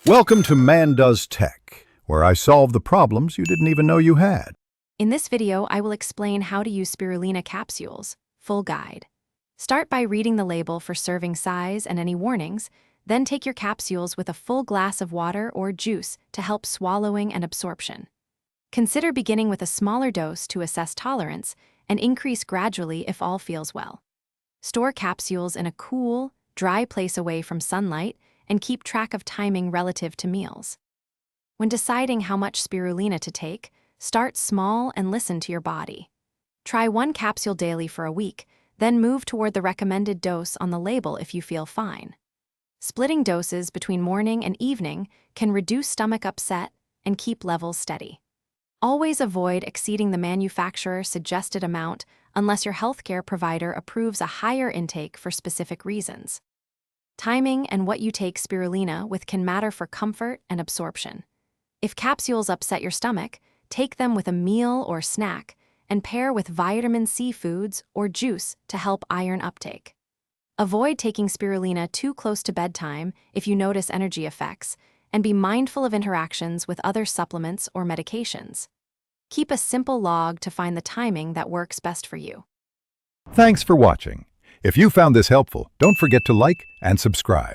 Welcome to Man Does Tech, where I solve the problems you didn't even know you had. In this video, I will explain how to use spirulina capsules, full guide. Start by reading the label for serving size and any warnings, then take your capsules with a full glass of water or juice to help swallowing and absorption. Consider beginning with a smaller dose to assess tolerance and increase gradually if all feels well. Store capsules in a cool, dry place away from sunlight and keep track of timing relative to meals. When deciding how much spirulina to take, start small and listen to your body. Try 1 capsule daily for a week, then move toward the recommended dose on the label if you feel fine. Splitting doses between morning and evening can reduce stomach upset and keep levels steady. Always avoid exceeding the manufacturer's suggested amount unless your healthcare provider approves a higher intake for specific reasons. Timing and what you take spirulina with can matter for comfort and absorption. If capsules upset your stomach, take them with a meal or snack and pair with vitamin C foods or juice to help iron uptake. Avoid taking spirulina too close to bedtime if you notice energy effects, and be mindful of interactions with other supplements or medications. Keep a simple log to find the timing that works best for you. Thanks for watching. If you found this helpful, don't forget to like and subscribe.